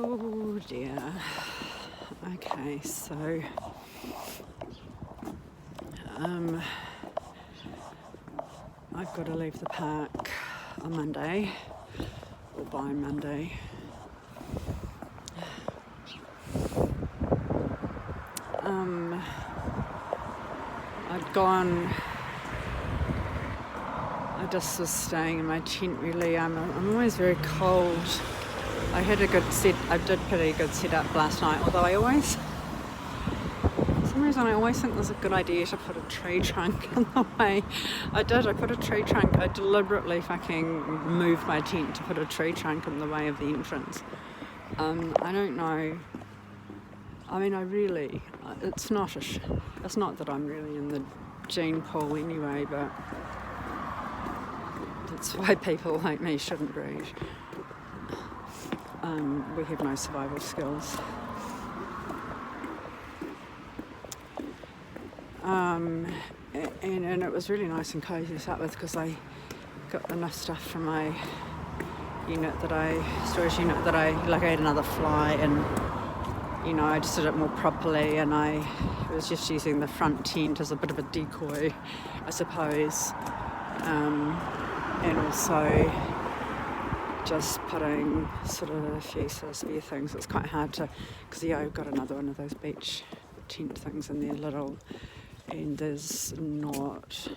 Oh dear. Okay, so I've got to leave the park on Monday, or by Monday. I just was staying in my tent really. I'm always very cold. I did pretty good setup last night, although for some reason I always think there's a good idea to put a tree trunk in the way. I put a tree trunk. I deliberately fucking moved my tent to put a tree trunk in the way of the entrance. I don't know. I mean, it's not that I'm really in the gene pool anyway, but that's why people like me shouldn't breed. We have no survival skills. And it was really nice and cosy to start with because I got enough stuff from my storage unit that I had another fly, and I just did it more properly, and I was just using the front tent as a bit of a decoy, I suppose, and also just putting sort of a few sort of spare things. It's quite hard to, because I've got another one of those beach tent things in there, little, and there's enough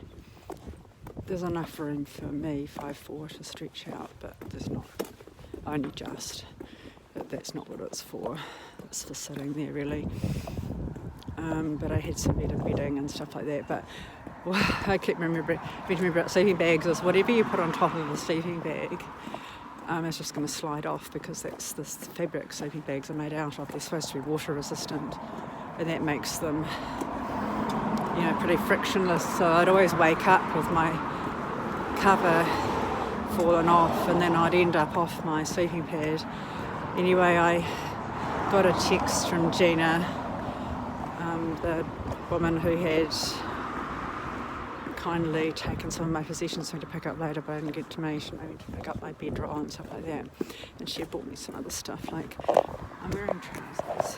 room for me, 5'4", to stretch out, but there's not, only just, but that's not what it's for. It's for sitting there really. But I had some better bedding and stuff like that, but I keep remembering about sleeping bags is whatever you put on top of a sleeping bag, it's just going to slide off, because that's the fabric sleeping bags are made out of. They're supposed to be water resistant, and that makes them pretty frictionless. So I'd always wake up with my cover fallen off, and then I'd end up off my sleeping pad. Anyway, I got a text from Gina, the woman who had kindly taken some of my possessions for me to pick up later, but I didn't get to me. She made me to pick up my bedroll and stuff like that. And she had bought me some other stuff, like I'm wearing trousers.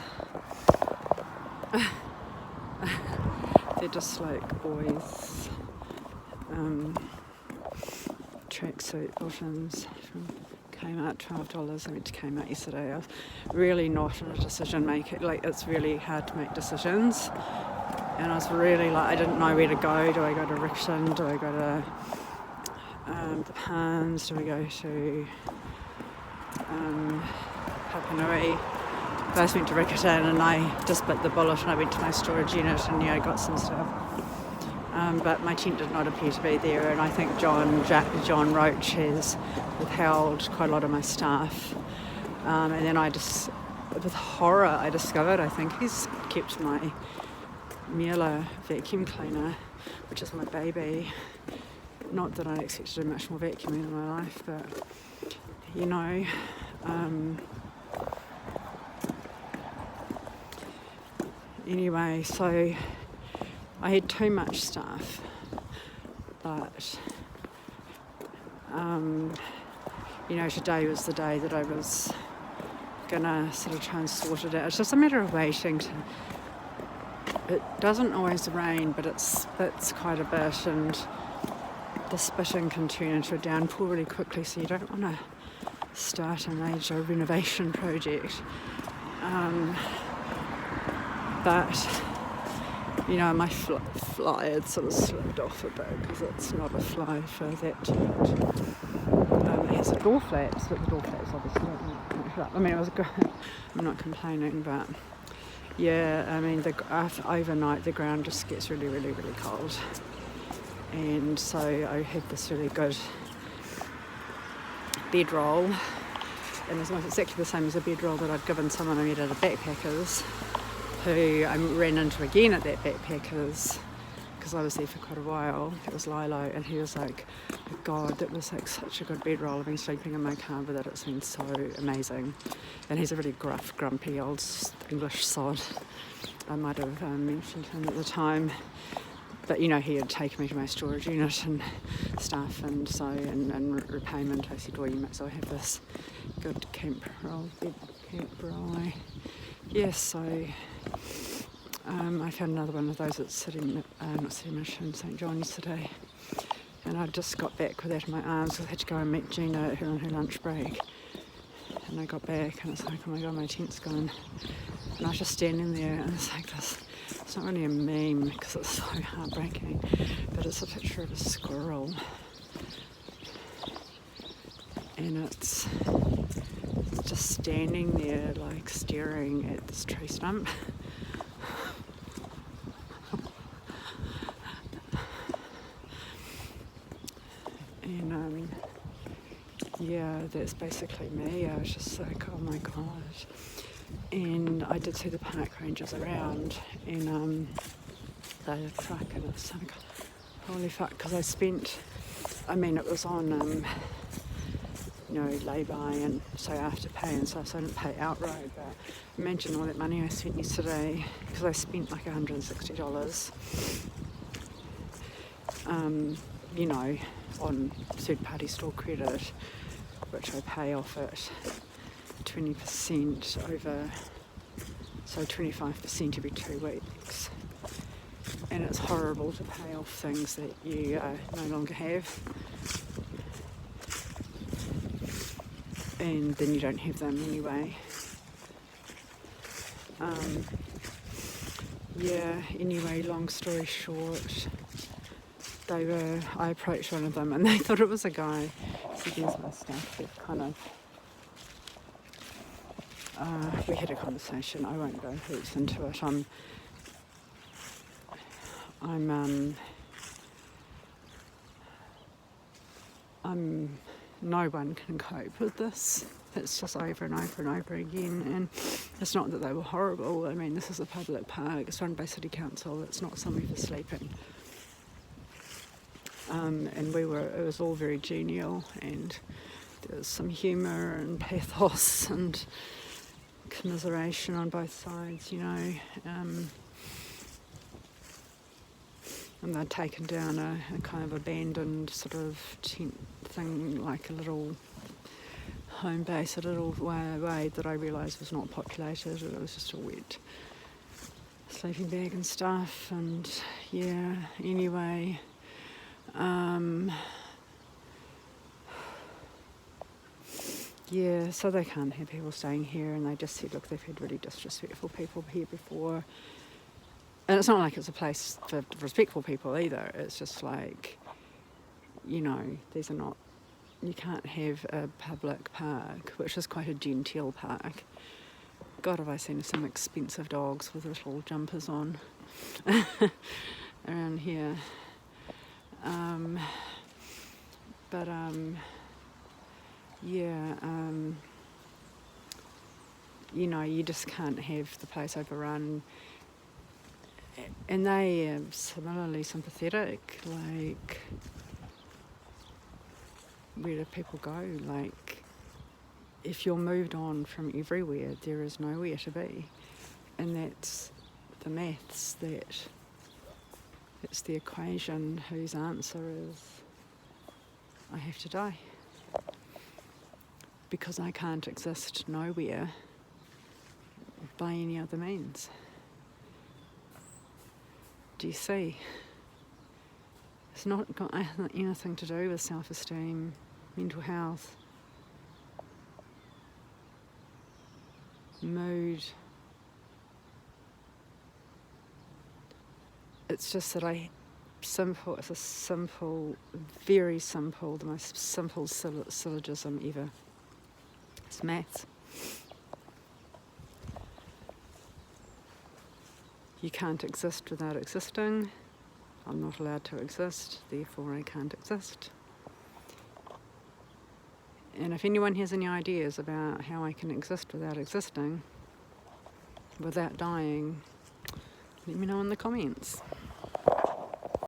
They're just like boys' tracksuit bottoms from Kmart, $12. I went to Kmart yesterday. I was really not in a decision maker. It's really hard to make decisions. And I was really I didn't know where to go. Do I go to Riccarton? Do I go to the Palms? Do I go to Papanui? I just went to Riccarton, and I just bit the bullet, and I went to my storage unit and I got some stuff. But my tent did not appear to be there, and I think John Roach has withheld quite a lot of my stuff. And then with horror, I discovered I think he's kept my Miele vacuum cleaner, which is my baby. Not that I expect to do much more vacuuming in my life, but anyway, so I had too much stuff, but today was the day that I was gonna sort of try and sort it out. It's just a matter of waiting. It doesn't always rain, but it's quite a bit, and the spitting can turn into a downpour really quickly, so you don't want to start a major renovation project. But my fly had sort of slipped off a bit, because it's not a fly for that tent. It has a door flaps, but the door flaps obviously don't match up. I mean, it was good. I'm not complaining, but yeah, I mean, overnight the ground just gets really, really, really cold. And so I had this really good bedroll, and it's almost exactly the same as a bedroll that I'd given someone I met at a Backpackers, who I ran into again at that Backpackers, because I was there for quite a while. It was Lilo, and he was like, oh God, that was like such a good bedroll. I've been sleeping in my car with it. It's been so amazing. And he's a really gruff, grumpy old English sod. I might have mentioned him at the time. But you know, he had taken me to my storage unit and stuff, and so in repayment I said, well, you might as well have this good camp roll, bed camp roll. Yes, so I found another one of those at City Mission, St John yesterday, and I just got back with that in my arms. I had to go and meet Gina on her lunch break, and I got back and it's like, oh my god, my tent's gone. And I was just standing there, and it's like this. It's not really a meme because it's so heartbreaking, but it's a picture of a squirrel, and it's just standing there like staring at this tree stump. And yeah, that's basically me. I was just like, oh my god. And I did see the park rangers around, and they had a truck, and it's like, holy fuck, because it was on lay-by, and so I have to pay and stuff, so I didn't pay outright, but imagine all that money I spent yesterday, because I spent like $160, on third-party store credit, which I pay off at 20% over, so 25% every 2 weeks. And it's horrible to pay off things that you no longer have, and then you don't have them anyway. Anyway, long story short, I approached one of them and they thought it was a guy. So here's my stuff. They've kind of, we had a conversation. I won't go heaps into it. No one can cope with this. It's just over and over and over again, and it's not that they were horrible. I mean, this is a public park. It's run by City Council. It's not somewhere for sleeping. And it was all very genial, and there was some humour and pathos and commiseration on both sides, and they'd taken down a kind of abandoned sort of tent thing, like a little home base, a little way that I realised was not populated. It was just a wet sleeping bag and stuff, and yeah, anyway. So they can't have people staying here, and they just said, look, they've had really disrespectful people here before. And it's not like it's a place for respectful people either. It's just like, these are not, you can't have a public park, which is quite a genteel park. God, have I seen some expensive dogs with little jumpers on around here. You just can't have the place overrun. And they are similarly sympathetic, like, where do people go? Like, if you're moved on from everywhere, there is nowhere to be. And that's the maths, it's the equation whose answer is, I have to die. Because I can't exist nowhere by any other means. Do you see? It's not got anything to do with self-esteem, mental health, mood. It's just that it's a simple, very simple, the most simple syllogism ever. It's maths. You can't exist without existing. I'm not allowed to exist, therefore I can't exist. And if anyone has any ideas about how I can exist without existing, without dying, let me know in the comments.